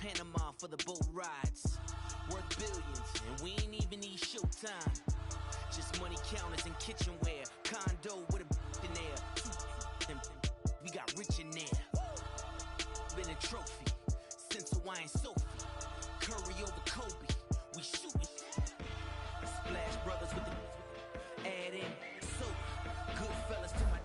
Panama for the boat rides. Worth billions, and we ain't even need showtime. Just money counters and kitchenware. Condo with a in there. We got rich in there. Been a trophy since Hawaiian Sophie. Curry over Kobe. We shootin'. Splash Brothers with the add in soda. Good fellas to my.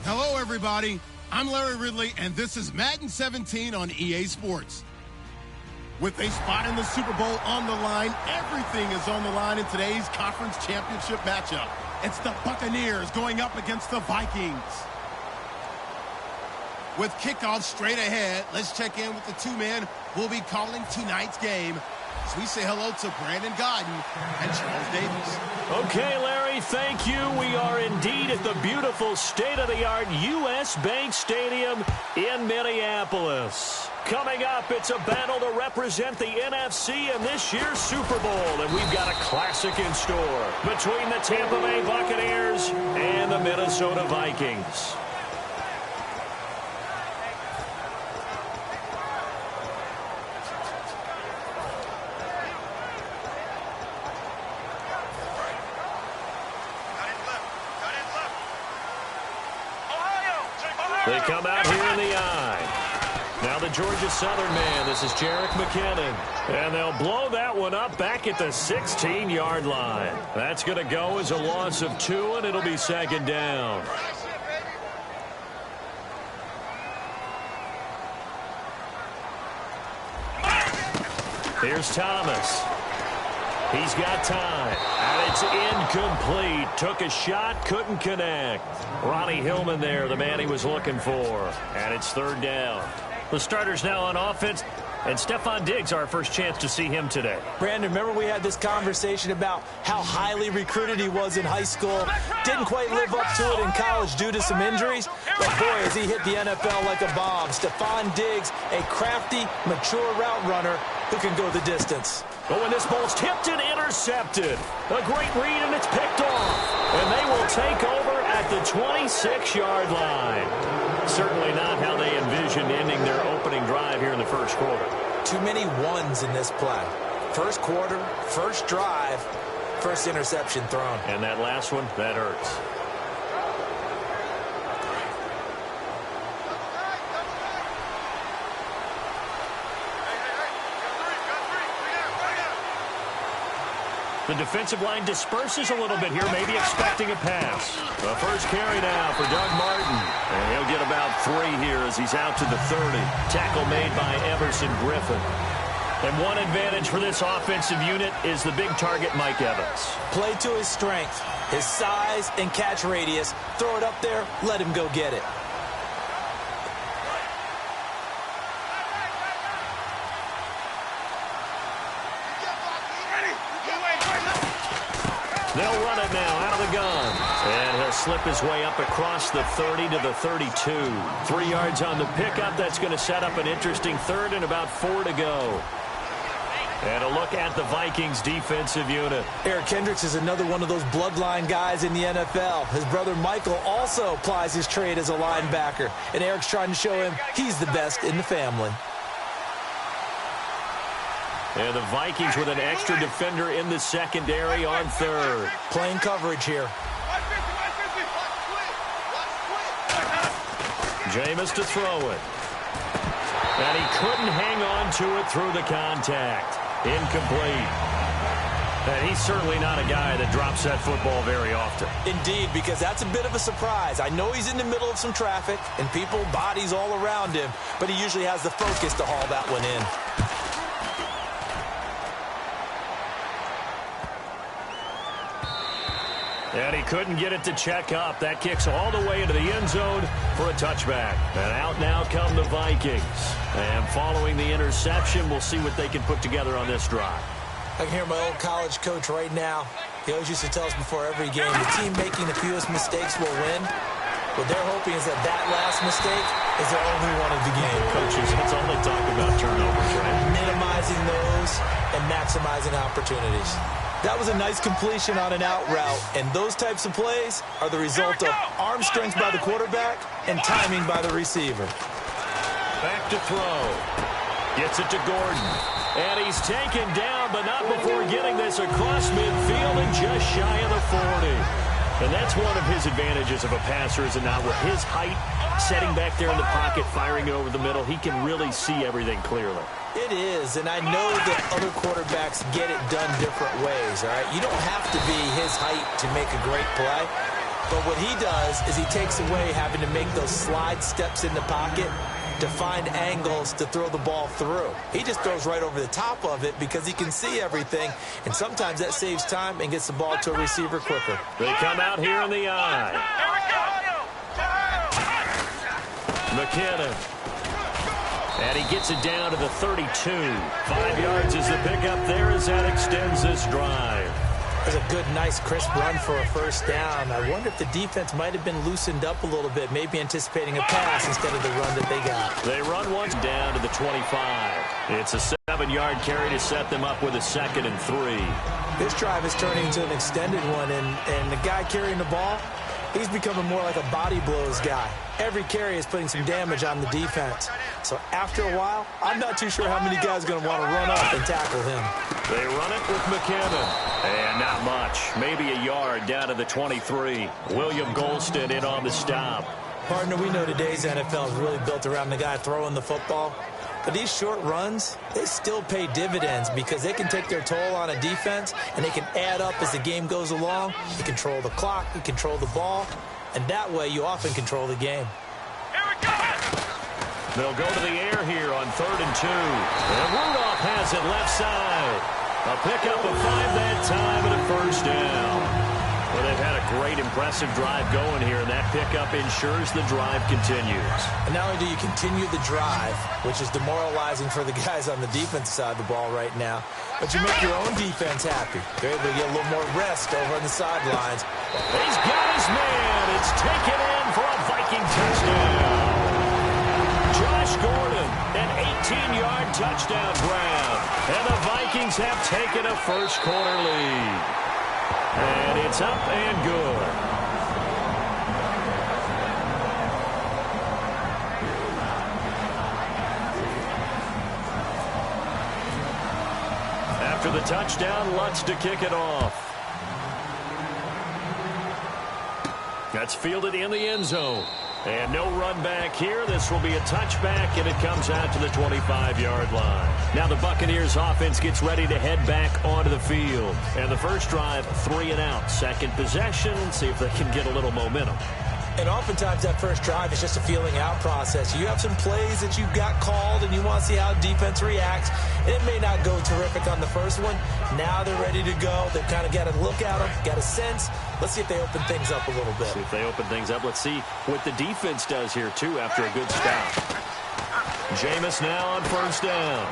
Hello, everybody. I'm Larry Ridley, and this is Madden 17 on EA Sports. With a spot in the Super Bowl on the line, everything is on the line in today's conference championship matchup. It's the Buccaneers going up against the Vikings. With kickoff straight ahead, let's check in with the two men who will be calling tonight's game. So we say hello to Brandon Godden and Charles Davis. Okay, Larry, thank you. We are indeed at the beautiful state-of-the-art U.S. Bank Stadium in Minneapolis. Coming up, it's a battle to represent the NFC in this year's Super Bowl, and we've got a classic in store between the Tampa Bay Buccaneers and the Minnesota Vikings. They come out here in the eye. Now the Georgia Southern man, this is Jerick McKinnon. And they'll blow that one up back at the 16-yard line. That's going to go as a loss of 2, and it'll be second down. Here's Thomas. He's got time, and it's incomplete. Took a shot, couldn't connect. Ronnie Hillman there, the man he was looking for. And it's third down. The starters now on offense, and Stephon Diggs, our first chance to see him today. Brandon, remember we had this conversation about how highly recruited he was in high school. Didn't quite live up to it in college due to some injuries. But boy, has he hit the NFL like a bomb. Stephon Diggs, a crafty, mature route runner who can go the distance. But when this ball's tipped and intercepted, a great read, and it's picked off. And they will take over at the 26-yard line. Certainly not how they envisioned ending their opening drive here in the first quarter. Too many ones in this play. First quarter, first drive, first interception thrown. And that last one, that hurts. The defensive line disperses a little bit here, maybe expecting a pass. The first carry now for Doug Martin. And he'll get about 3 here as he's out to the 30. Tackle made by Everson Griffin. And one advantage for this offensive unit is the big target, Mike Evans. Play to his strength, his size and catch radius. Throw it up there, let him go get it. They'll run it now out of the gun. And he'll slip his way up across the 30 to the 32. 3 yards on the pickup. That's going to set up an interesting third and about 4 to go. And a look at the Vikings defensive unit. Eric Kendricks is another one of those bloodline guys in the NFL. His brother Michael also plies his trade as a linebacker. And Eric's trying to show him he's the best in the family. And the Vikings with an extra defender in the secondary on third. Playing coverage here. Jameis to throw it. And he couldn't hang on to it through the contact. Incomplete. And he's certainly not a guy that drops that football very often. Indeed, because that's a bit of a surprise. I know he's in the middle of some traffic and people, bodies all around him, but he usually has the focus to haul that one in. And he couldn't get it to check up. That kicks all the way into the end zone for a touchback. And out now come the Vikings. And following the interception, we'll see what they can put together on this drive. I can hear my old college coach right now. He always used to tell us before every game, the team making the fewest mistakes will win. What they're hoping is that that last mistake is their only one of the game. Coaches, that's all they talk about, turnovers, right? Minimizing those and maximizing opportunities. That was a nice completion on an out route, and those types of plays are the result of arm strength by the quarterback and timing by the receiver. Back to throw. Gets it to Gordon. And he's taken down, but not before getting this across midfield and just shy of the 40. And that's one of his advantages of a passer, is it not? With his height, setting back there in the pocket, firing over the middle, he can really see everything clearly. It is, and I know that other quarterbacks get it done different ways, all right? You don't have to be his height to make a great play, but what he does is he takes away having to make those slide steps in the pocket to find angles to throw the ball through. He just throws right over the top of it because he can see everything, and sometimes that saves time and gets the ball to a receiver quicker. They come out here in the eye. McKinnon. And he gets it down to the 32. 5 yards is the pickup there as that extends this drive. There's a good, nice, crisp run for a first down. I wonder if the defense might have been loosened up a little bit, maybe anticipating a pass instead of the run that they got. They run once down to the 25. It's a 7-yard carry to set them up with a 2nd and 3. This drive is turning into an extended one, and the guy carrying the ball, he's becoming more like a body blows guy. Every carry is putting some damage on the defense. So after a while, I'm not too sure how many guys are going to want to run up and tackle him. They run it with McKinnon. And not much. Maybe a yard down to the 23. William Golston in on the stop. Partner, we know today's NFL is really built around the guy throwing the football. But these short runs, they still pay dividends because they can take their toll on a defense, and they can add up as the game goes along. You control the clock, you control the ball, and that way you often control the game. They'll go to the air here on 3rd and 2. And Rudolph has it left side. A pickup of 5 that time and a first down. Well, they've had a great, impressive drive going here, and that pickup ensures the drive continues. And not only do you continue the drive, which is demoralizing for the guys on the defensive side of the ball right now, but you make your own defense happy. They're able to get a little more rest over on the sidelines. He's got his man. It's taken in for a Viking touchdown. Josh Gordon, an 18-yard touchdown grab. And the Vikings have taken a first-quarter lead. And it's up and good. After the touchdown, Lutz to kick it off. That's fielded in the end zone. And no run back here. This will be a touchback, and it comes out to the 25-yard line. Now the Buccaneers offense gets ready to head back onto the field. And the first drive, 3 and out. Second possession, see if they can get a little momentum. And oftentimes that first drive is just a feeling out process. You have some plays that you've got called and you want to see how defense reacts. And it may not go terrific on the first one. Now they're ready to go. They've kind of got a look at them, got a sense. Let's see if they open things up a little bit. See if they open things up. Let's see what the defense does here, too, after a good stop. Jameis now on first down.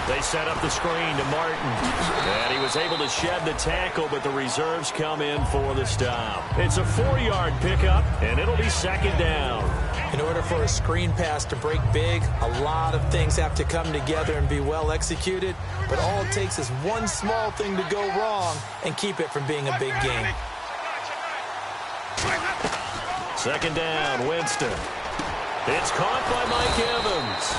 They set up the screen to Martin. And he was able to shed the tackle, but the reserves come in for the stop. It's a 4-yard pickup, and it'll be second down. In order for a screen pass to break big, a lot of things have to come together and be well executed. But all it takes is one small thing to go wrong and keep it from being a big game. Second down, Winston. It's caught by Mike Evans.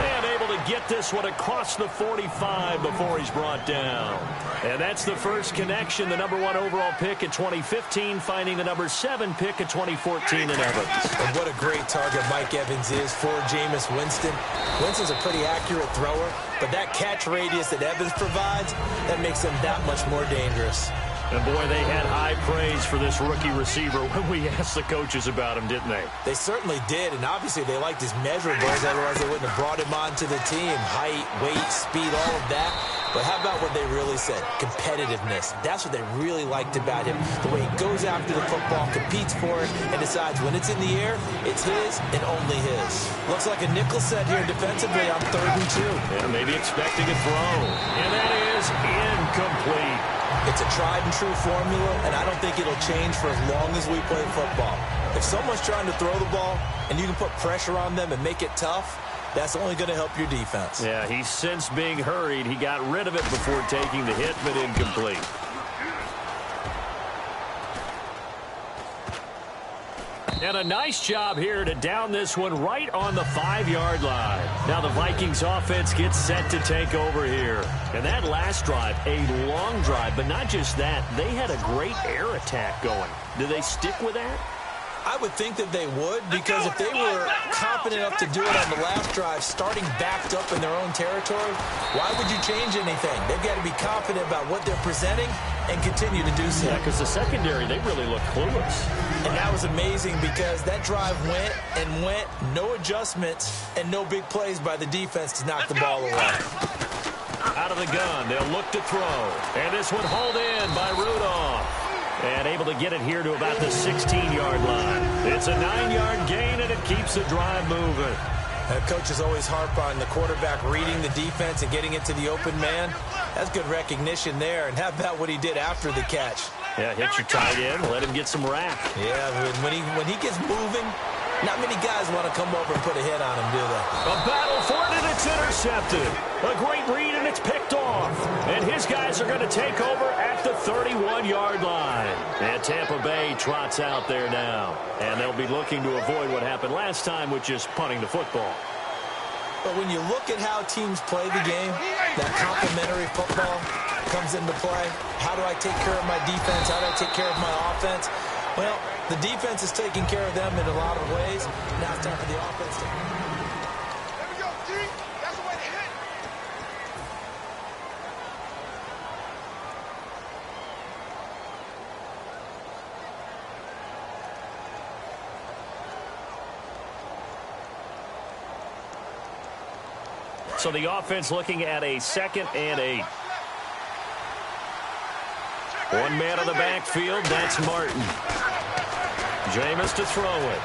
And able to get this one across the 45 before he's brought down. And that's the first connection. The number 1 overall pick in 2015 finding the number 7 pick in 2014 in Evans. And what a great target Mike Evans is for Jameis Winston. Winston's a pretty accurate thrower, but that catch radius that Evans provides, that makes him that much more dangerous. And, boy, they had high praise for this rookie receiver when we asked the coaches about him, didn't they? They certainly did, and obviously they liked his measurables. Otherwise, they wouldn't have brought him onto the team. Height, weight, speed, all of that. But how about what they really said? Competitiveness. That's what they really liked about him. The way he goes after the football, competes for it, and decides when it's in the air, it's his and only his. Looks like a nickel set here defensively on 3rd and 2. Yeah, maybe expecting a throw. And that is incomplete. It's a tried-and-true formula, and I don't think it'll change for as long as we play football. If someone's trying to throw the ball and you can put pressure on them and make it tough, that's only going to help your defense. Yeah, he's since being hurried. He got rid of it before taking the hit, but incomplete. And a nice job here to down this one right on the 5-yard line. Now the Vikings offense gets set to take over here. And that last drive, a long drive, but not just that. They had a great air attack going. Do they stick with that? I would think that they would, because if they were confident enough to do it on the last drive, starting backed up in their own territory, why would you change anything? They've got to be confident about what they're presenting and continue to do so. Yeah, because the secondary, they really look clueless. And that was amazing because that drive went and went, no adjustments, and no big plays by the defense to knock the ball away. Out of the gun, they'll look to throw. And this one hauled in by Rudolph. And able to get it here to about the 16-yard line. It's a 9-yard gain, and it keeps the drive moving. Coaches always harp on the quarterback reading the defense and getting it to the open man. That's good recognition there. And how about what he did after the catch? Yeah, hit your tight end, let him get some rack. Yeah, when he gets moving, not many guys want to come over and put a hit on him, do they? A battle for it, and it's intercepted. A great read, and it's picked off. And his guys are going to take over at the 31-yard line. And Tampa Bay trots out there now. And they'll be looking to avoid what happened last time, which is punting the football. But when you look at how teams play the game, that complementary football comes into play. How do I take care of my defense? How do I take care of my offense? Well, the defense is taking care of them in a lot of ways. Now it's time for the offense to... There we go, G. That's the way to hit. So the offense looking at a 2nd and 8. One man in the backfield, that's Martin. Jameis to throw it.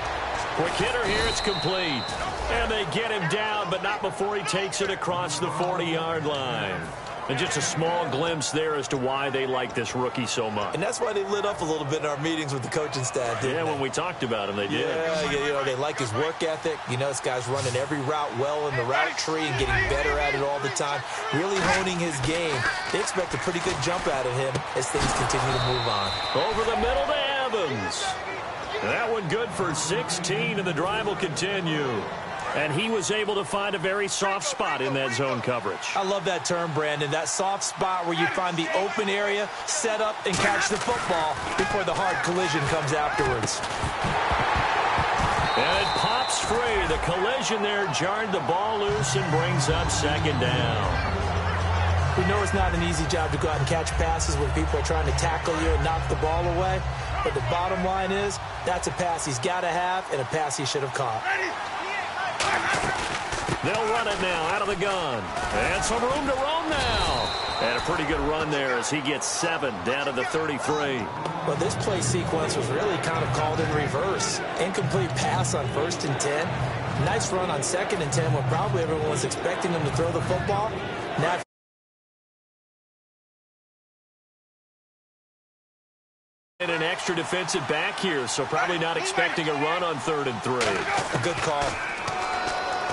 Quick hitter here, it's complete. And they get him down, but not before he takes it across the 40-yard line. And just a small glimpse there as to why they like this rookie so much. And that's why they lit up a little bit in our meetings with the coaching staff, didn't they? When we talked about him, they did. Yeah, they like his work ethic. You know, this guy's running every route well in the route tree and getting better at it all the time, really honing his game. They expect a pretty good jump out of him as things continue to move on. Over the middle to Evans. That one good for 16, and the drive will continue. And he was able to find a very soft spot in that zone coverage. I love that term, Brandon. That soft spot where you find the open area, set up, and catch the football before the hard collision comes afterwards. And it pops free. The collision there jarred the ball loose and brings up 2nd down. We know it's not an easy job to go out and catch passes when people are trying to tackle you and knock the ball away. But the bottom line is, that's a pass he's got to have and a pass he should have caught. They'll run it now out of the gun. And some room to roam now. And a pretty good run there as he gets 7 down to the 33. Well, this play sequence was really kind of called in reverse. Incomplete pass on 1st and 10. Nice run on 2nd and 10 when probably everyone was expecting him to throw the football. Now, and an extra defensive back here, so probably not expecting a run on 3rd and 3. A good call.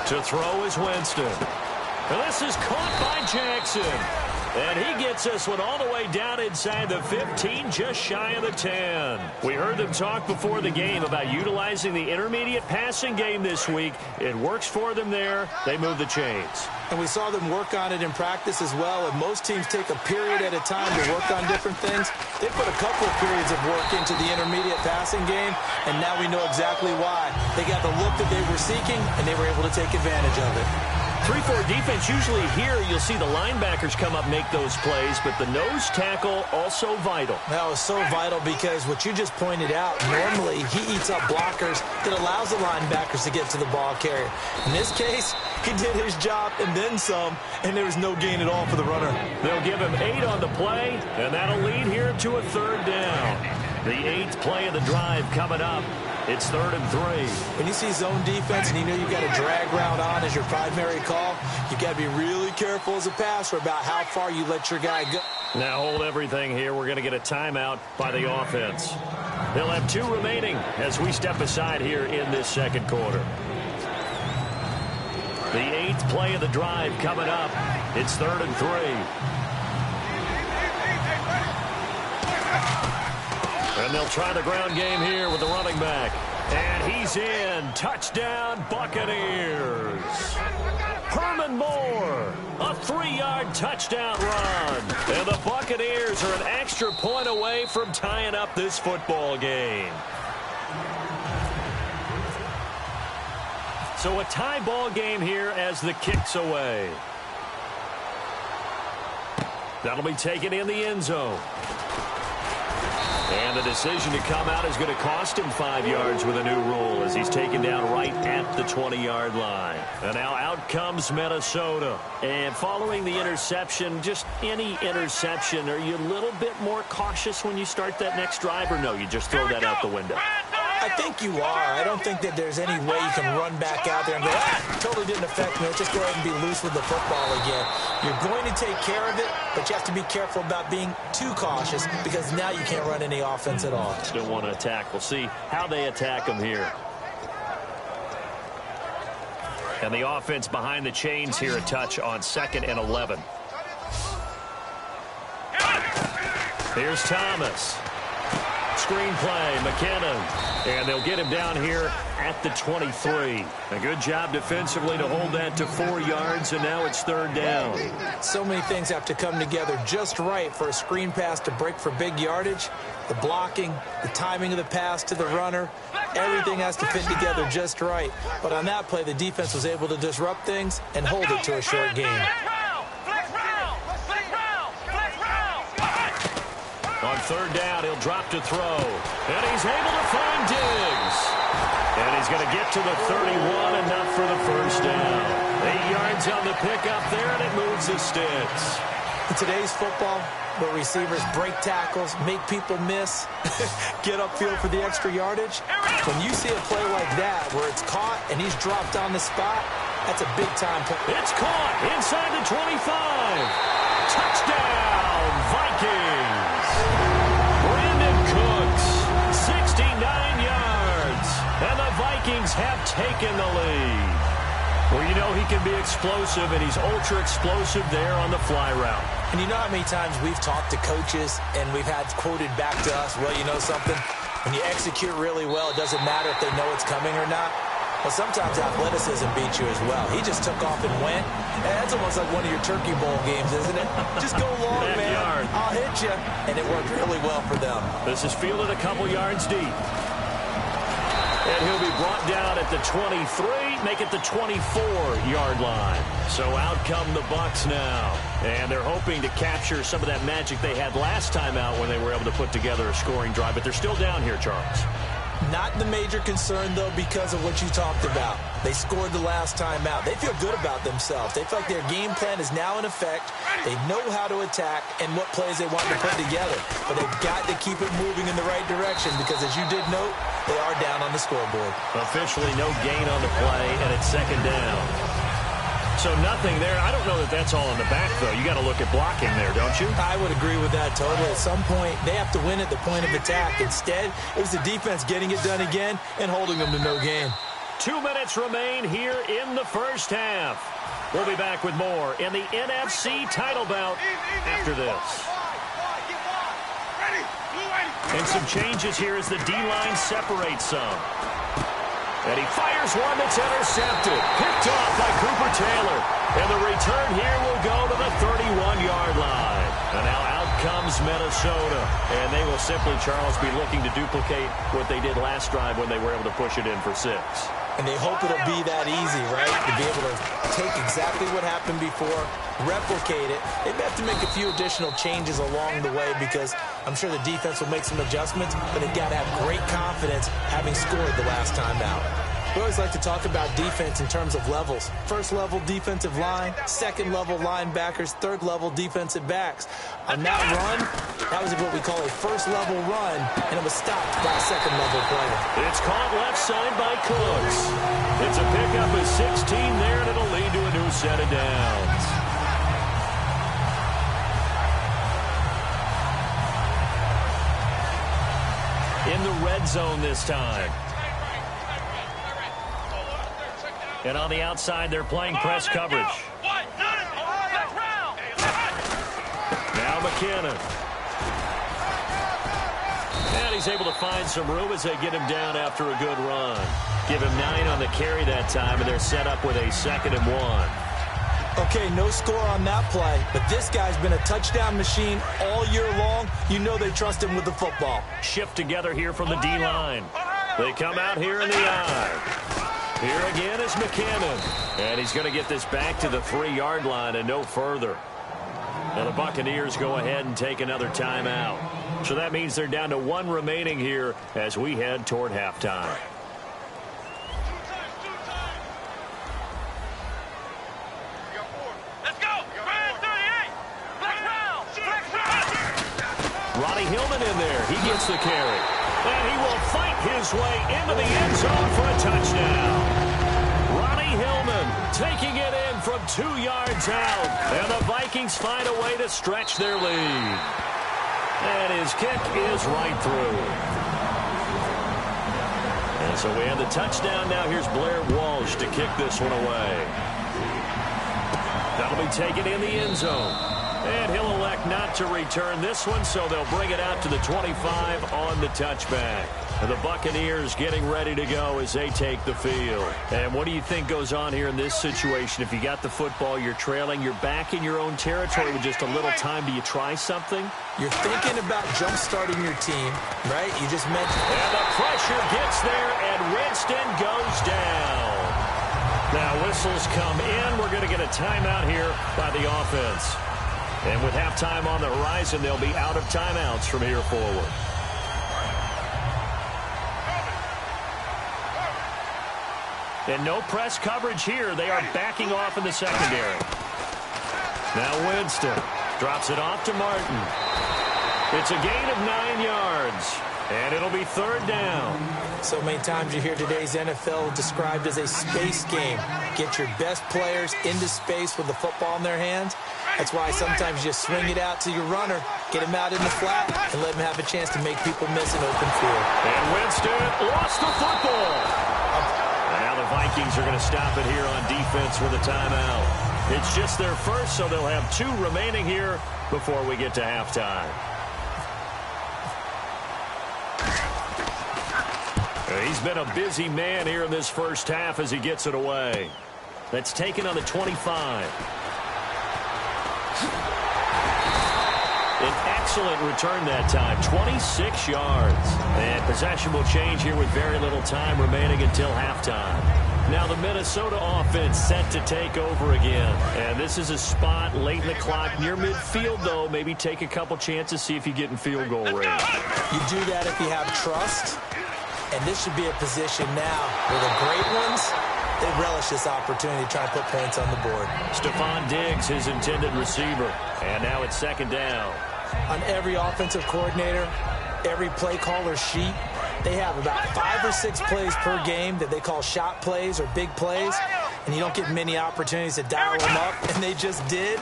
To throw is Winston. And this is caught by Jackson. And he gets this one all the way down inside the 15, just shy of the 10. We heard them talk before the game about utilizing the intermediate passing game this week. It works for them there. They move the chains. And we saw them work on it in practice as well. And most teams take a period at a time to work on different things. They put a couple of periods of work into the intermediate passing game, and now we know exactly why. They got the look that they were seeking, and they were able to take advantage of it. 3-4 defense, usually here you'll see the linebackers come up, make those plays, but the nose tackle also vital. That was so vital because what you just pointed out, normally he eats up blockers that allows the linebackers to get to the ball carrier. In this case, he did his job and then some, and there was no gain at all for the runner. They'll give him 8 on the play, and that'll lead here to a 3rd down. The 8th play of the drive coming up. It's 3rd and 3. When you see zone defense and you know you've got a drag route on as your primary call, you've got to be really careful as a passer about how far you let your guy go. Now hold everything here. We're going to get a timeout by the offense. They'll have 2 remaining as we step aside here in this 2nd quarter. The 8th play of the drive coming up. It's 3rd and 3. And they'll try the ground game here with the running back. And he's in. Touchdown, Buccaneers. Herman Moore, a 3-yard touchdown run. And the Buccaneers are an extra point away from tying up this football game. So a tie ball game here as the kick's away. That'll be taken in the end zone. And the decision to come out is going to cost him 5 yards with a new rule as he's taken down right at the 20-yard line. And now out comes Minnesota. And following the interception, just any interception, are you a little bit more cautious when you start that next drive, or no, you just throw that out the window? I think you are. I don't think that there's any way you can run back out there and go, totally didn't affect me. Let's just go ahead and be loose with the football again. You're going to take care of it, but you have to be careful about being too cautious because now you can't run any offense at all. Still want to attack. We'll see how they attack him here. And the offense behind the chains here a touch on 2nd and 11. Here's Thomas. Screen play, McKinnon. And they'll get him down here at the 23. A good job defensively to hold that to 4 yards, and now it's 3rd down. So many things have to come together just right for a screen pass to break for big yardage. The blocking, the timing of the pass to the runner, everything has to fit together just right. But on that play, the defense was able to disrupt things and hold it to a short game. On 3rd down, he'll drop to throw. And he's able to find Diggs. And he's going to get to the 31, enough for the 1st down. 8 yards on the pickup there, and it moves the sticks. In today's football, where receivers break tackles, make people miss, get upfield for the extra yardage, when you see a play like that where it's caught and he's dropped on the spot, that's a big-time play. It's caught inside the 25. Touchdown, Vikings. Brandon Cooks, 69 yards. And the Vikings have taken the lead. Well, you know he can be explosive, and he's ultra-explosive there on the fly route. And you know how many times we've talked to coaches and we've had quoted back to us, well, you know something? When you execute really well, it doesn't matter if they know it's coming or not. But sometimes athleticism beats you as well. He just took off and went. And that's almost like one of your Turkey Bowl games, isn't it? Just go long, man. I'll hit you. And it worked really well for them. This is fielded a couple yards deep. And he'll be brought down at the 23, make it the 24-yard line. So out come the Bucs now. And they're hoping to capture some of that magic they had last time out when they were able to put together a scoring drive. But they're still down here, Charles. Not the major concern, though, because of what you talked about. They scored the last time out. They feel good about themselves. They feel like their game plan is now in effect. They know how to attack and what plays they want to put together. But they've got to keep it moving in the right direction because, as you did note, they are down on the scoreboard. Officially no gain on the play, and it's 2nd down. So nothing there. I don't know that that's all in the back, though. You got to look at blocking there, don't you? I would agree with that totally. At some point, they have to win at the point of attack. Instead, it was the defense getting it done again and holding them to no gain. 2 minutes remain here in the 1st half. We'll be back with more in the NFC title bout after this. And some changes here as the D-line separates some. And he fires one that's intercepted. Picked off by Cooper Taylor. And the return here will go to the 31-yard line. And now out comes Minnesota. And they will simply, Charles, be looking to duplicate what they did last drive when they were able to push it in for 6. And they hope it'll be that easy, right? To be able to take exactly what happened before, replicate it. They may have to make a few additional changes along the way because I'm sure the defense will make some adjustments, but they've got to have great confidence having scored the last time out. We always like to talk about defense in terms of levels. 1st level defensive line, 2nd level linebackers, 3rd level defensive backs. On that run, that was what we call a 1st level run, and it was stopped by a 2nd level player. It's caught left side by Cooks. It's a pickup of 16 there, and it'll lead to a new set of downs. In the red zone this time. And on the outside, they're playing press coverage. Now McKinnon. And he's able to find some room as they get him down after a good run. Give him 9 on the carry that time, and they're set up with a 2nd and 1. Okay, no score on that play, but this guy's been a touchdown machine all year long. You know they trust him with the football. Shift together here from the D-line. They come out here in the I. Here again is McCammon, and he's going to get this back to the 3-yard line and no further. Now the Buccaneers go ahead and take another timeout. So that means they're down to 1 remaining here as we head toward halftime. Ronnie Hillman in there. He gets the carry. And he will fight his way into the end zone for a touchdown. Ronnie Hillman taking it in from 2 yards out. And the Vikings find a way to stretch their lead. And his kick is right through. And so we have the touchdown. Now here's Blair Walsh to kick this one away. That'll be taken in the end zone. And he'll elect not to return this one, so they'll bring it out to the 25 on the touchback. And the Buccaneers getting ready to go as they take the field. And what do you think goes on here in this situation? If you got the football, you're trailing, you're back in your own territory with just a little time. Do you try something? You're thinking about jump-starting your team, right? You just mentioned. And the pressure gets there, and Winston goes down. Now whistles come in. We're going to get a timeout here by the offense. And with halftime on the horizon, they'll be out of timeouts from here forward. And no press coverage here. They are backing off in the secondary. Now Winston drops it off to Martin. It's a gain of 9 yards. And it'll be 3rd down. So many times you hear today's NFL described as a space game. Get your best players into space with the football in their hands. That's why sometimes you swing it out to your runner, get him out in the flat, and let him have a chance to make people miss an open field. And Winston lost the football. And now the Vikings are going to stop it here on defense with a timeout. It's just their first, so they'll have 2 remaining here before we get to halftime. He's been a busy man here in this first half as he gets it away. That's taken on the 25. An excellent return that time, 26 yards. And possession will change here with very little time remaining until halftime. Now the Minnesota offense set to take over again. And this is a spot late in the clock near midfield, though. Maybe take a couple chances, see if you get in field goal range. You do that if you have trust. And this should be a position now where the great ones, they relish this opportunity to try to put points on the board. Stephon Diggs, his intended receiver. And now it's 2nd down. On every offensive coordinator, every play caller sheet, they have about 5 or 6 plays per game that they call shot plays or big plays. And you don't get many opportunities to dial them up. And they just did.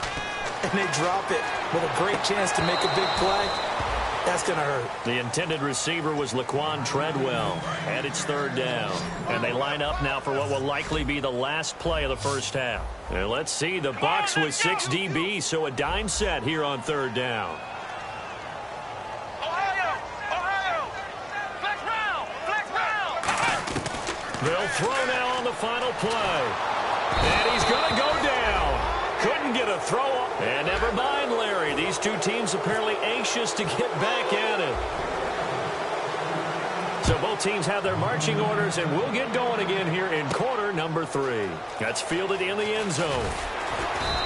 And they drop it with a great chance to make a big play. That's going to hurt. The intended receiver was Laquan Treadwell, and it's 3rd down. And they line up now for what will likely be the last play of the first half. And let's see, the Bucs with 6 DBs, so a dime set here on 3rd down. They'll throw now on the final play. And he's going to go down. Couldn't get a throw. And never mind, Larry. These 2 teams apparently anxious to get back at it. So both teams have their marching orders, and we'll get going again here in quarter number 3. That's fielded in the end zone.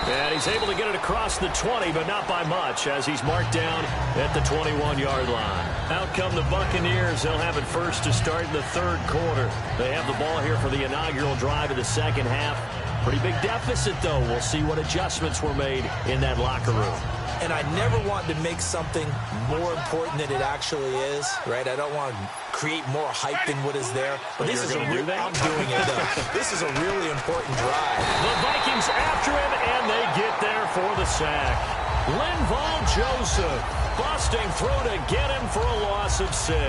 And he's able to get it across the 20, but not by much, as he's marked down at the 21-yard line. Out come the Buccaneers. They'll have it first to start in the 3rd quarter. They have the ball here for the inaugural drive of the 2nd half. Pretty big deficit, though. We'll see what adjustments were made in that locker room. And I never want to make something more important than it actually is, right? I don't want to create more hype than what is there. But this is I'm doing it, though. This is a really important drive. The Vikings after him, and they get there for the sack. Linval Joseph busting through to get him for a loss of 6.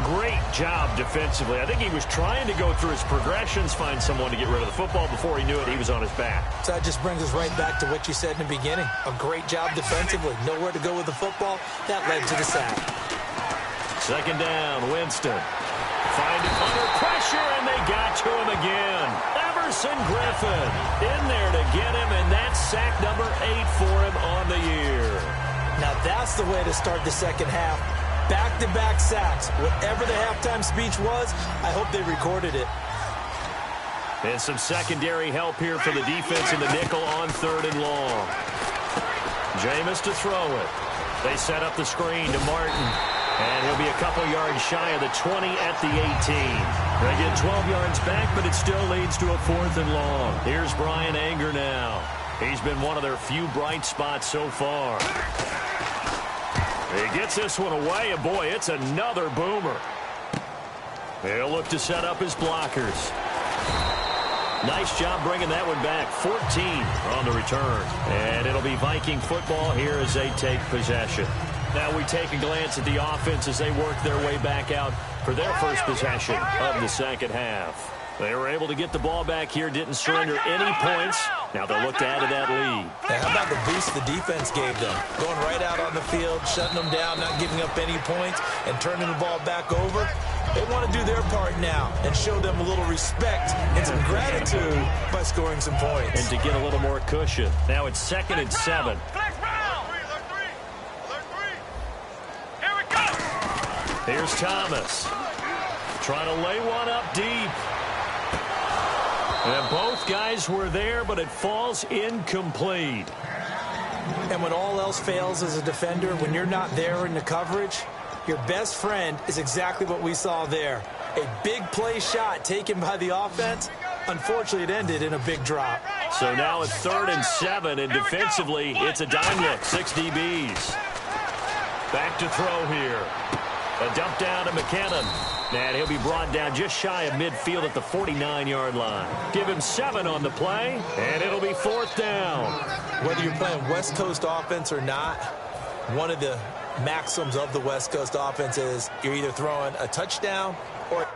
Great job defensively. I think he was trying to go through his progressions, find someone to get rid of the football. Before he knew it, he was on his back. So that just brings us right back to what you said in the beginning. A great job defensively. Nowhere to go with the football. That led to the sack. Second down, Winston. Find him under pressure, and they got to him again. Everson Griffin in there to get him, and that's sack number 8 for him on the year. Now that's the way to start the second half. Back-to-back sacks. Whatever the halftime speech was, I hope they recorded it. And some secondary help here for the defense in the nickel on 3rd and long. Jameis to throw it. They set up the screen to Martin. And he'll be a couple yards shy of the 20 at the 18. They get 12 yards back, but it still leads to a 4th and long. Here's Brian Anger now. He's been one of their few bright spots so far. He gets this one away, and boy, it's another boomer. He'll look to set up his blockers. Nice job bringing that one back. 14 on the return. And it'll be Viking football here as they take possession. Now we take a glance at the offense as they work their way back out for their first possession of the second half. They were able to get the ball back here, didn't surrender any points. Now they'll look to add to that lead. Now, how about the boost the defense gave them? Going right out on the field, shutting them down, not giving up any points, and turning the ball back over. They want to do their part now and show them a little respect and some gratitude by scoring some points. And to get a little more cushion. Now it's 2nd and 7. Here's Thomas. Trying to lay one up deep. And both guys were there, but it falls incomplete. And when all else fails as a defender, when you're not there in the coverage, your best friend is exactly what we saw there. A big play shot taken by the offense. Unfortunately, it ended in a big drop. So now it's 3rd and 7, and defensively, it's a dime look. 6 DBs. Back to throw here. A dump down to McKinnon. And he'll be brought down just shy of midfield at the 49-yard line. Give him 7 on the play, and it'll be 4th down. Whether you're playing West Coast offense or not, one of the maxims of the West Coast offense is you're either throwing a touchdown or...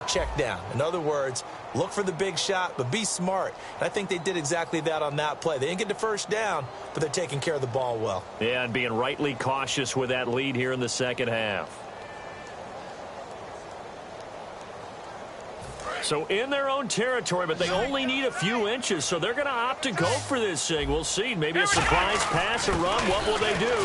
check down. In other words, look for the big shot, but be smart. And I think they did exactly that on that play. They didn't get the first down, but they're taking care of the ball well. Yeah, and being rightly cautious with that lead here in the second half. So in their own territory, but they only need a few inches, so they're going to opt to go for this thing. We'll see. Maybe a surprise pass or run. What will they do?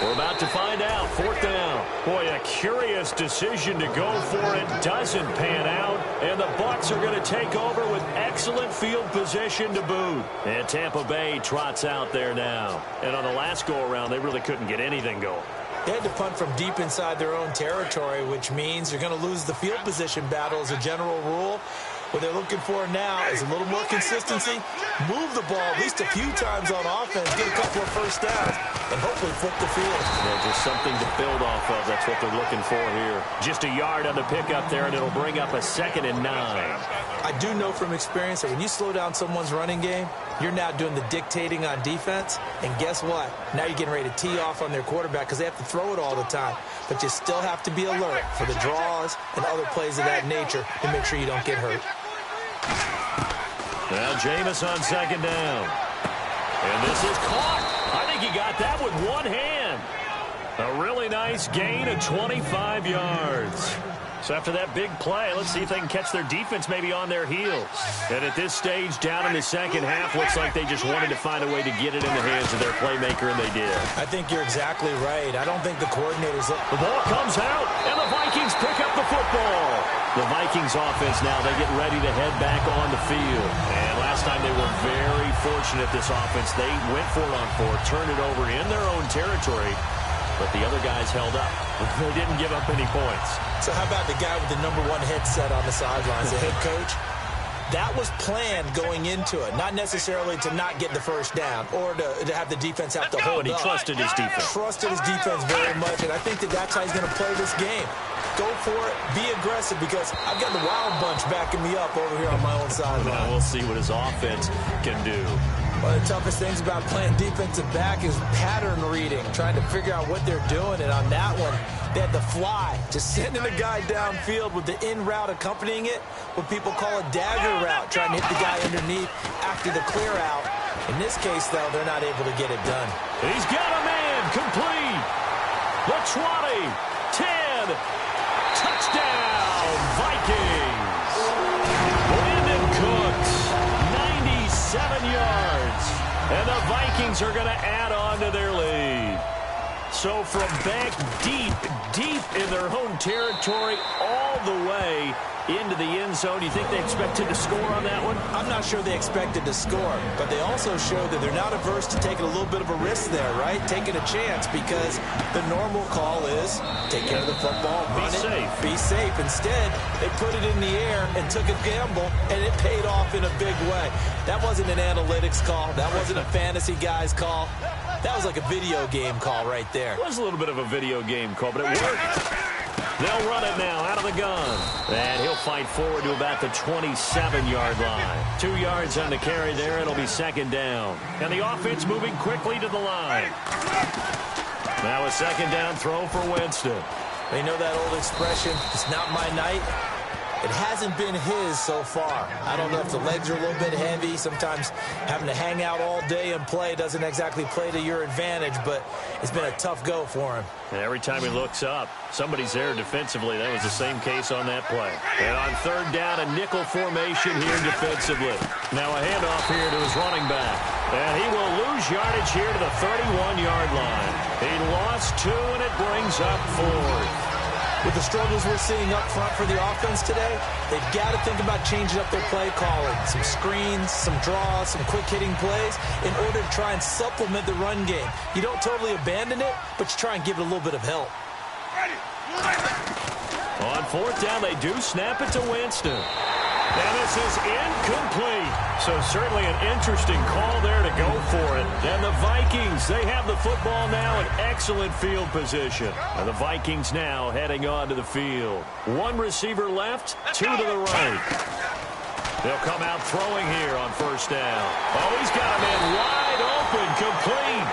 We're about to find out. 4th down. Boy, a curious decision to go for it. Doesn't pan out, and the Bucs are going to take over with excellent field position to boot. And Tampa Bay trots out there now. And on the last go-around, they really couldn't get anything going. They had to punt from deep inside their own territory, which means you're going to lose the field position battle as a general rule. What they're looking for now is a little more consistency, move the ball at least a few times on offense, get a couple of first downs, and hopefully flip the field. Yeah, just something to build off of. That's what they're looking for here. Just a yard on the pickup there, and it'll bring up a 2nd and 9. I do know from experience that when you slow down someone's running game, you're now doing the dictating on defense, and guess what? Now you're getting ready to tee off on their quarterback because they have to throw it all the time. But you still have to be alert for the draws and other plays of that nature to make sure you don't get hurt. Now Jameis on 2nd down. And this is caught. I think he got that with one hand. A really nice nice gain of 25 yards. So after that big play, let's see if they can catch their defense maybe on their heels. And at this stage, down in the second half, looks like they just wanted to find a way to get it in the hands of their playmaker, and they did. I think you're exactly right. I don't think the coordinators... The ball comes out, and the Vikings pick up the football. The Vikings offense now, they get ready to head back on the field. And last time they were very fortunate, this offense. They went for it on fourth, turned it over in their own territory, but the other guys held up. They didn't give up any points. So how about the guy with the #1 headset on the sidelines, the head coach? That was planned going into it, not necessarily to not get the first down or to have the defense have to hold up. But he trusted his defense. Trusted his defense very much, and I think that's how he's going to play this game. Go for it, be aggressive, because I've got the Wild Bunch backing me up over here on my own sideline. Now we'll see what his offense can do. One of the toughest things about playing defensive back is pattern reading, trying to figure out what they're doing. And on that one, they had the fly, just sending a guy downfield with the in route accompanying it, what people call a dagger route, trying to hit the guy underneath after the clear out. In this case, though, they're not able to get it done. He's got a man complete. The 20, 10, touchdown, Vikings. Brandon Cooks, 97 yards. And the Vikings are going to add on to their lead. So from back deep in their own territory all the way into the end zone, you think they expected to score on that one? I'm not sure they expected to score, but they also showed that they're not averse to taking a little bit of a risk there, right? Taking a chance, because the normal call is take care of the football, run it, be safe. Instead, they put it in the air and took a gamble, and it paid off in a big way. That wasn't an analytics call. That wasn't a fantasy guy's call. That was like a video game call right there. It was a little bit of a video game call, but it worked. They'll run it now out of the gun. And he'll fight forward to about the 27-yard line. 2 yards on the carry there. It'll be second down. And the offense moving quickly to the line. Now a second down throw for Winston. You know that old expression, it's not my night? It hasn't been his so far. I don't know if the legs are a little bit heavy. Sometimes having to hang out all day and play doesn't exactly play to your advantage, but it's been a tough go for him. And every time he looks up, somebody's there defensively. That was the same case on that play. And on third down, a nickel formation here defensively. Now a handoff here to his running back. And he will lose yardage here to the 31-yard line. He lost 2, and it brings up 4. With the struggles we're seeing up front for the offense today, they've got to think about changing up their play calling. Some screens, some draws, some quick-hitting plays in order to try and supplement the run game. You don't totally abandon it, but you try and give it a little bit of help. On fourth down, they do snap it to Winston. And this is incomplete. So certainly an interesting call there to go for it. And the Vikings, they have the football now in excellent field position. And the Vikings now heading on to the field. 1 receiver left, 2 to the right. They'll come out throwing here on first down. Oh, he's got a man wide open, complete.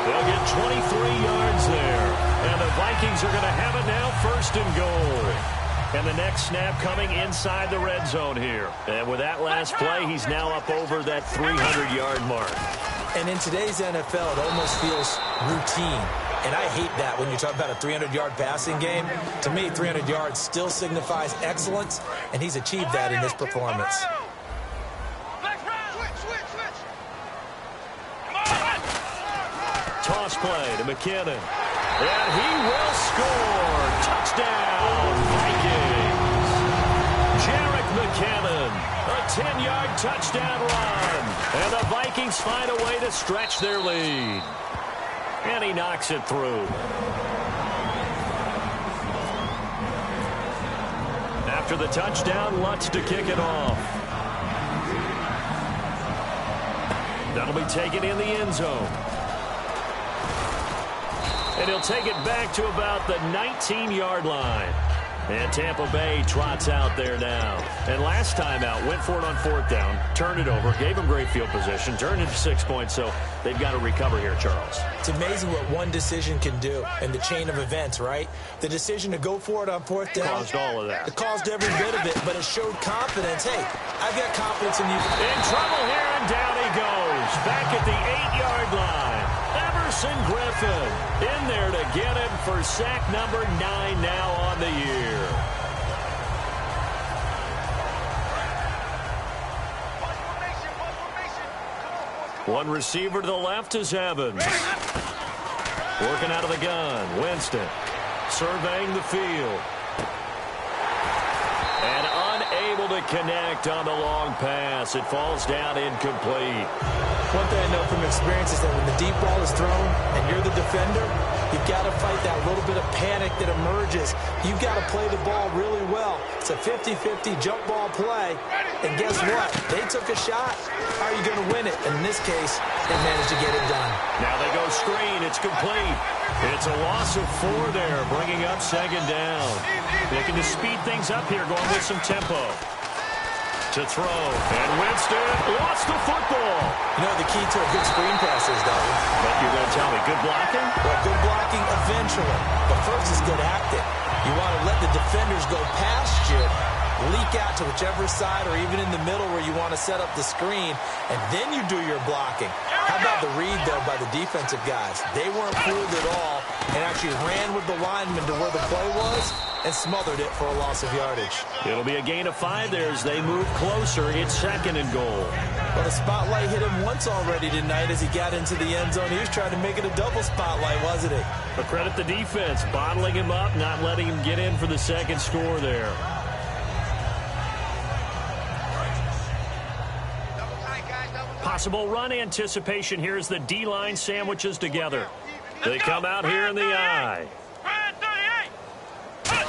They'll get 23 yards there. And the Vikings are going to have it now, first and goal. And the next snap coming inside the red zone here. And with that last play, he's now up over that 300-yard mark. And in today's NFL, it almost feels routine. And I hate that when you talk about a 300-yard passing game. To me, 300 yards still signifies excellence, and he's achieved that in this performance. Toss play to McKinnon. And he will score. Touchdown, Vikings. Jarek McKinnon, a 10-yard touchdown run. And the Vikings find a way to stretch their lead. And he knocks it through. After the touchdown, Lutz to kick it off. That'll be taken in the end zone. And he'll take it back to about the 19-yard line. And Tampa Bay trots out there now. And last time out, went for it on fourth down, turned it over, gave them great field position, turned it to 6 points, so they've got to recover here, Charles. It's amazing what one decision can do in the chain of events, right? The decision to go for it on fourth down. Caused all of that. It caused every bit of it, but it showed confidence. Hey, I've got confidence in you. In trouble here, and down he goes. Back at the 8-yard line. Ever Everson Griffin in there to get him for sack number 9 now on the year. One receiver to the left is Evans. Working out of the gun, Winston. Surveying the field. And unable to connect on the long pass. It falls down incomplete. One thing I know from experience is that when the deep ball is thrown and you're the defender, you've got to fight that little bit of panic that emerges. You've got to play the ball really well. It's a 50-50 jump ball play. And guess what? They took a shot. How are you going to win it? And in this case, they managed to get it done. Now they go screen. It's complete. It's a loss of 4 there, bringing up second down. Looking to speed things up here, going with some tempo. To throw, and Winston lost the football. You know, the key to a good screen pass is, Dalton. But you're going to tell me, good blocking? Well, good blocking eventually. But first is good acting. You want to let the defenders go past you, leak out to whichever side or even in the middle where you want to set up the screen, and then you do your blocking. How about the read, though, by the defensive guys? They weren't fooled at all and actually ran with the lineman to where the play was and smothered it for a loss of yardage. It'll be a gain of 5 there as they move closer. It's second and goal. Well, the spotlight hit him once already tonight as he got into the end zone. He was trying to make it a double spotlight, wasn't he? But credit the defense, bottling him up, not letting him get in for the second score there. Possible run anticipation here as the D-line sandwiches together. They come out here in the eye.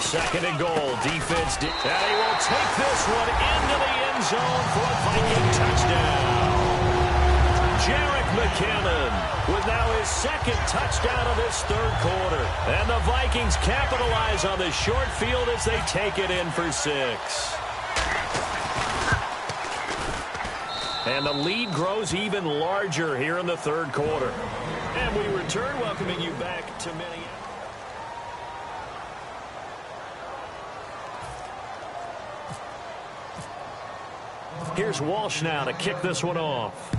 Second and goal. Defense. And he will take this one into the end zone for a Viking touchdown. Jerick McKinnon with now his second touchdown of this third quarter. And the Vikings capitalize on the short field as they take it in for 6. And the lead grows even larger here in the third quarter. And we return, welcoming you back to Minneapolis. Here's Walsh now to kick this one off.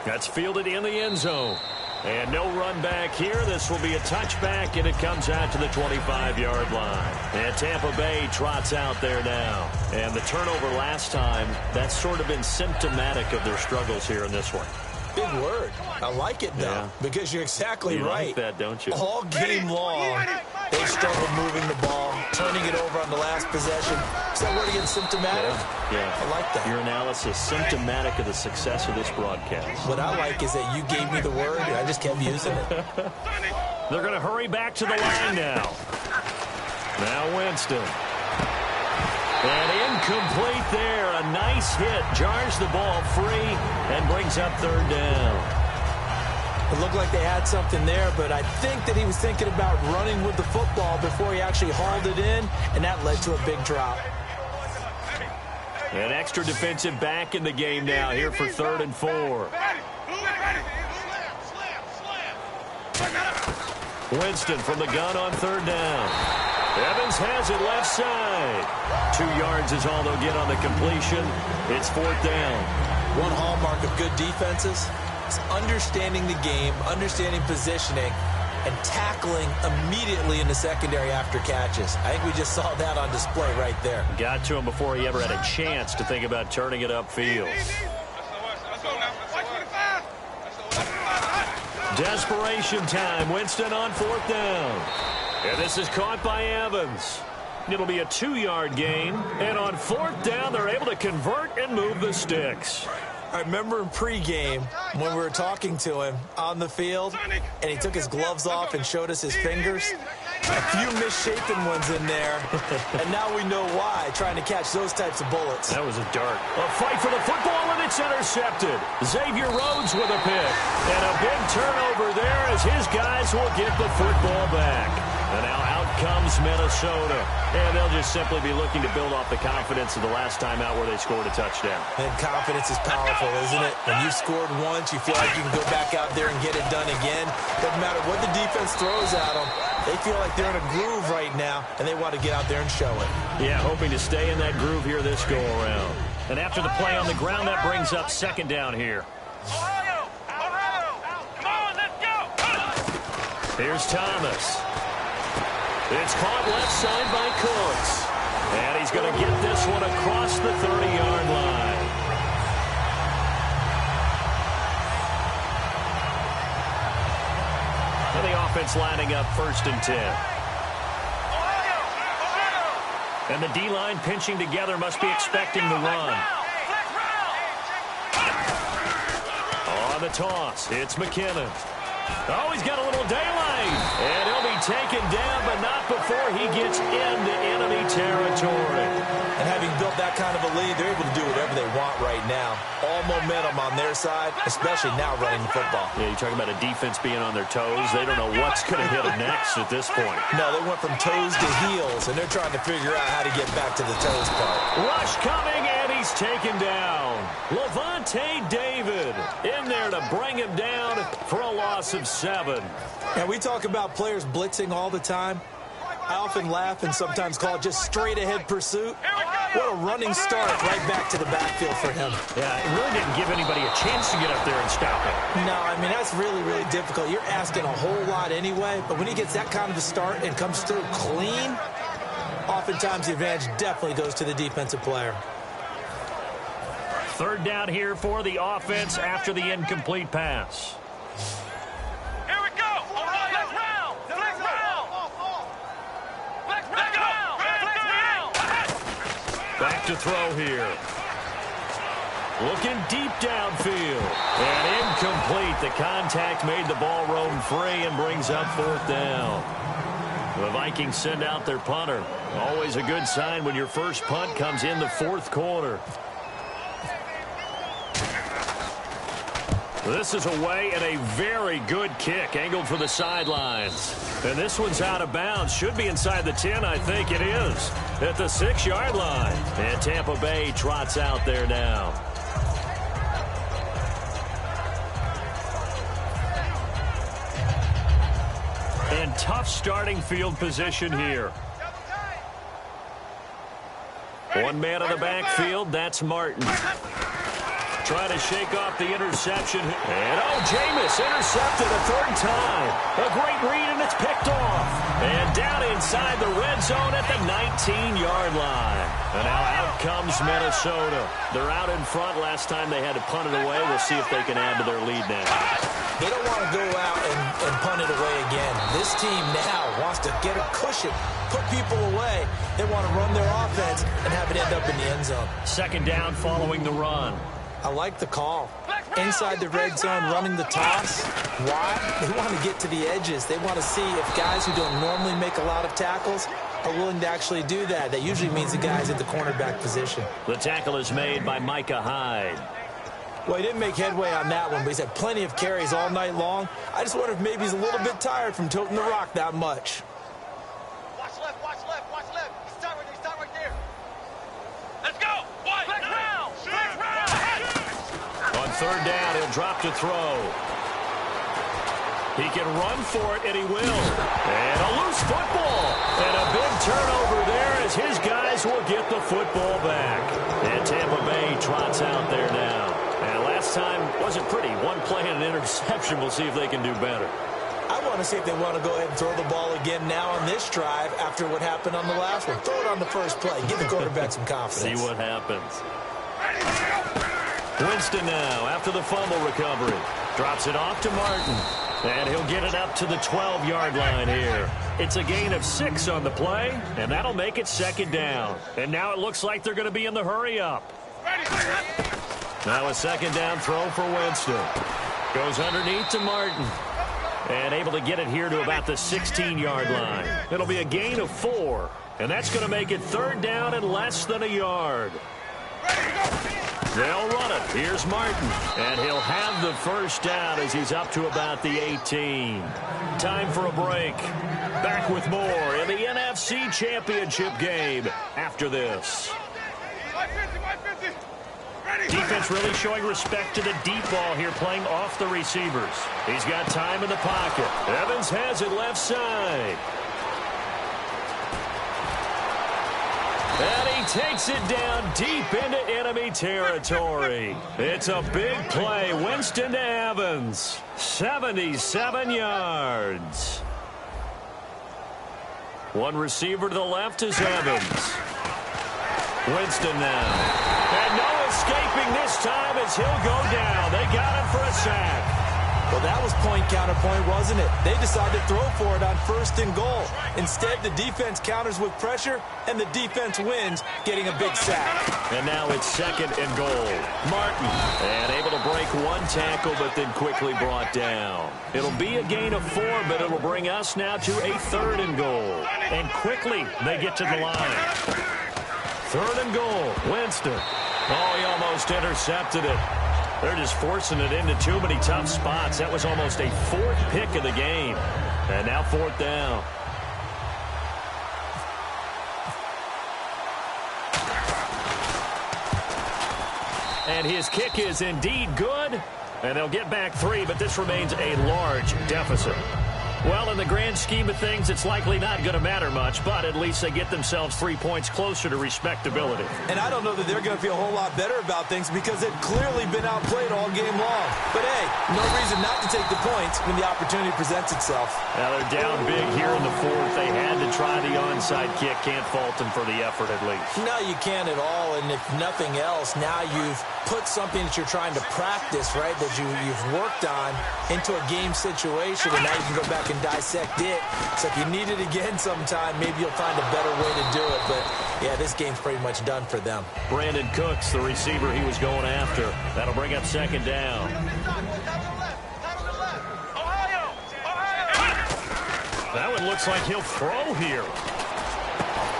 That's fielded in the end zone. And no run back here. This will be a touchback, and it comes out to the 25-yard line. And Tampa Bay trots out there now. And the turnover last time, that's sort of been symptomatic of their struggles here in this one. Big word. I like it, though, because you're exactly right. You like that, don't you? All game long, they struggled moving the ball, turning it over on the last possession. Is that word again, symptomatic? Yeah. I like that. Your analysis, symptomatic of the success of this broadcast. What I like is that you gave me the word, and I just kept using it. They're going to hurry back to the line now. Now Winston. And incomplete there. A nice hit. Jars the ball free and brings up third down. It looked like they had something there, but I think that he was thinking about running with the football before he actually hauled it in, and that led to a big drop. An extra defensive back in the game now here for 3rd and 4. Winston from the gun on 3rd down. Evans has it left side. 2 yards is all they'll get on the completion. It's 4th down. One hallmark of good defenses is understanding the game, understanding positioning, and tackling immediately in the secondary after catches. I think we just saw that on display right there. Got to him before he ever had a chance to think about turning it upfield. Desperation time. Winston on 4th down. And this is caught by Evans. It'll be a 2-yard gain. And on 4th down, they're able to convert and move the sticks. I remember in pregame when we were talking to him on the field, and he took his gloves off and showed us his fingers. A few misshapen ones in there, and now we know why, trying to catch those types of bullets. That was a dart. A fight for the football, and it's intercepted. Xavier Rhodes with a pick. And a big turnover there as his guys will get the football back. And now out comes Minnesota. And they'll just simply be looking to build off the confidence of the last time out where they scored a touchdown. And confidence is powerful, isn't it? When you've scored once, you feel like you can go back out there and get it done again. Doesn't matter what the defense throws at them. They feel like they're in a groove right now, and they want to get out there and show it. Yeah, hoping to stay in that groove here this go-around. And after the play on the ground, that brings up 2nd down here. Here's Thomas. It's caught left side by Cooks. And he's going to get this one across the 30-yard line. And the offense lining up 1st and 10. And the D-line pinching together must be expecting the run. On the toss, it's McKinnon. Oh, he's got a little daylight. And he'll be taken down, but not before he gets into enemy territory. And having built that kind of a lead, they're able to do whatever they want right now. All momentum on their side, especially now running the football. Yeah, you're talking about a defense being on their toes. They don't know what's going to hit them next at this point. No, they went from toes to heels, and they're trying to figure out how to get back to the toes part. Rush coming, and he's taken down. Levante David in there to bring him down for a loss of 7. And we talk about players blitzing all the time. I often laugh and sometimes call it just straight-ahead pursuit. What a running start right back to the backfield for him. Yeah, it really didn't give anybody a chance to get up there and stop it. No, I mean, that's really, really difficult. You're asking a whole lot anyway, but when he gets that kind of a start and comes through clean, oftentimes the advantage definitely goes to the defensive player. 3rd down here for the offense after the incomplete pass. Back to throw here. Looking deep downfield. And incomplete. The contact made the ball roam free and brings up 4th down. The Vikings send out their punter. Always a good sign when your first punt comes in the 4th quarter. This is away and a very good kick angled for the sidelines. And this one's out of bounds. Should be inside the 10, I think it is. At the 6-yard line. And Tampa Bay trots out there now. And tough starting field position here. One man in the backfield, that's Martin. Trying to shake off the interception. And, Jameis intercepted a 3rd time. A great read, and it's picked off. And down inside the red zone at the 19-yard line. And now out comes Minnesota. They're out in front. Last time they had to punt it away. We'll see if they can add to their lead now. They don't want to go out and punt it away again. This team now wants to get a cushion, put people away. They want to run their offense and have it end up in the end zone. 2nd down following the run. I like the call. Inside the red zone, running the toss. Why? They want to get to the edges. They want to see if guys who don't normally make a lot of tackles are willing to actually do that. That usually means the guys at the cornerback position. The tackle is made by Micah Hyde. Well, he didn't make headway on that one, but he's had plenty of carries all night long. I just wonder if maybe he's a little bit tired from toting the rock that much. Watch left, watch left, watch left. Stop right there. Let's go. Flex round. On 3rd down, he'll drop to throw. He can run for it, and he will. And a loose football. And a big turnover there as his guys will get the football back. And Tampa Bay trots out there now. And last time wasn't pretty. One play and an interception. We'll see if they can do better. I want to see if they want to go ahead and throw the ball again now on this drive after what happened on the last one. Throw it on the first play. Give the quarterback some confidence. See what happens. Winston now after the fumble recovery. Drops it off to Martin. And he'll get it up to the 12-yard line here. It's a gain of 6 on the play, and that'll make it 2nd down. And now it looks like they're going to be in the hurry-up. Now a 2nd down throw for Winston. Goes underneath to Martin. And able to get it here to about the 16-yard line. It'll be a gain of 4. And that's going to make it 3rd down and less than a yard. They'll run it. Here's Martin. And he'll have the 1st down as he's up to about the 18. Time for a break. Back with more in the NFC Championship game after this. Defense really showing respect to the deep ball here, playing off the receivers. He's got time in the pocket. Evans has it left side. And he takes it down deep into enemy territory. It's a big play. Winston to Evans. 77 yards. One receiver to the left is Evans. Winston now. And no escaping this time as he'll go down. They got him for a sack. Well, that was point counterpoint, wasn't it? They decided to throw for it on 1st and goal. Instead, the defense counters with pressure, and the defense wins, getting a big sack. And now it's 2nd and goal. Martin, and able to break one tackle, but then quickly brought down. It'll be a gain of 4, but it'll bring us now to a 3rd and goal. And quickly, they get to the line. 3rd and goal. Winston. Oh, he almost intercepted it. They're just forcing it into too many tough spots. That was almost a 4th pick of the game. And now 4th down. And his kick is indeed good. And they'll get back 3, but this remains a large deficit. Well, in the grand scheme of things, it's likely not going to matter much, but at least they get themselves 3 points closer to respectability. And I don't know that they're going to feel a whole lot better about things because they've clearly been outplayed all game long. But, hey, no reason not to take the points when the opportunity presents itself. Now, they're down big here in the 4th. They had to try the onside kick. Can't fault them for the effort, at least. No, you can't at all. And if nothing else, now you've put something that you're trying to practice, right, that you've worked on into a game situation, and now you can go back and dissect it. So if you need it again sometime, maybe you'll find a better way to do it. But, yeah, this game's pretty much done for them. Brandon Cooks, the receiver he was going after. That'll bring up 2nd down. That one looks like he'll throw here.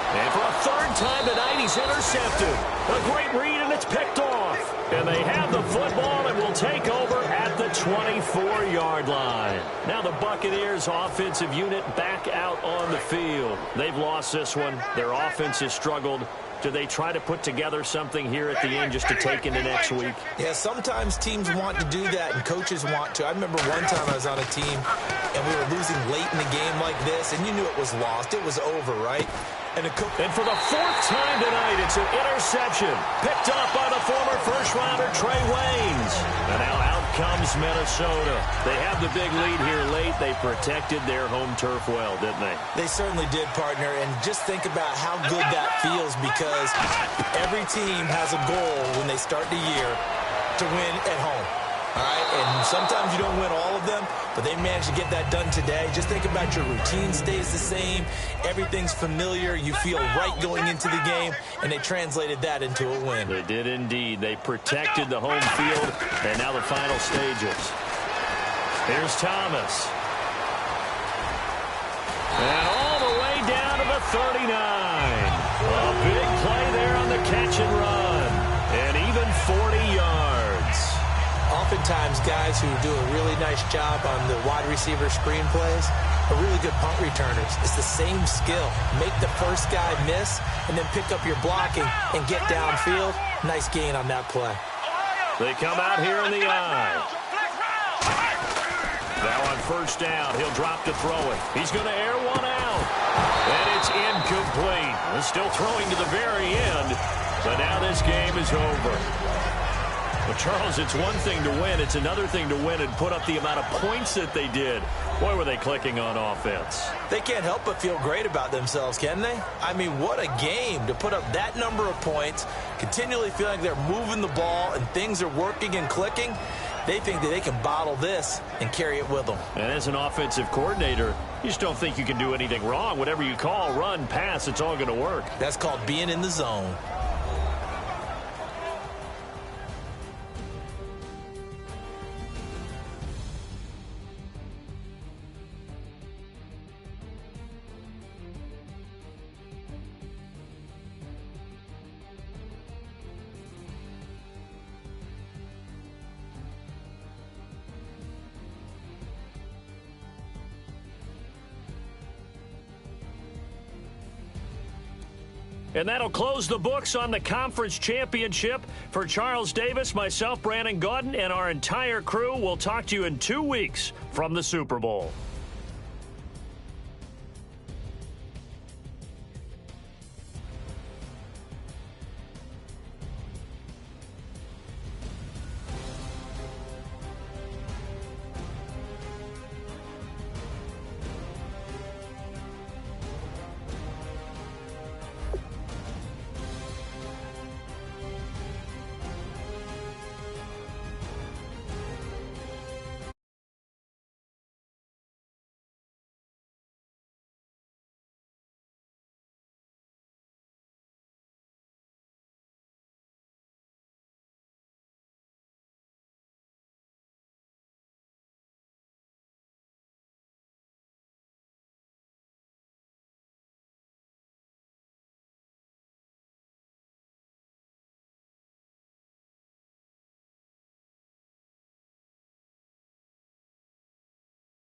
And for a 3rd time tonight, he's intercepted. A great read, and it's picked off. And they have the football and will take over at the 24-yard line. Now the Buccaneers offensive unit back out on the field. They've lost this one. Their offense has struggled. Do they try to put together something here at the end just to take into next week? Yeah, sometimes teams want to do that and coaches want to. I remember one time I was on a team and we were losing late in the game like this, and you knew it was lost. It was over, right? And for the 4th time tonight, it's an interception. Picked up by the former first-rounder Trey Waynes. And now out comes Minnesota. They have the big lead here late. They protected their home turf well, didn't they? They certainly did, partner. And just think about how good that feels, because every team has a goal when they start the year to win at home. All right, and sometimes you don't win all of them, but they managed to get that done today. Just think about your routine stays the same. Everything's familiar. You feel right going into the game, and they translated that into a win. They did indeed. They protected the home field, and now the final stages. Here's Thomas. And all the way down to the 39. A big play there on the catch and run. And even 40 yards. Oftentimes, guys who do a really nice job on the wide receiver screen plays are really good punt returners. It's the same skill. Make the first guy miss, and then pick up your blocking and get downfield. Nice gain on that play. They come out here in the eye. Now on 1st down, he'll drop to throw it. He's going to air one out. And it's incomplete. He's still throwing to the very end. But now this game is over. Well, Charles, it's one thing to win. It's another thing to win and put up the amount of points that they did. Boy, were they clicking on offense. They can't help but feel great about themselves, can they? I mean, what a game to put up that number of points, continually feeling like they're moving the ball and things are working and clicking. They think that they can bottle this and carry it with them. And as an offensive coordinator, you just don't think you can do anything wrong. Whatever you call, run, pass, it's all going to work. That's called being in the zone. And that'll close the books on the conference championship. For Charles Davis, myself, Brandon Gaudin, and our entire crew, we'll talk to you in 2 weeks from the Super Bowl.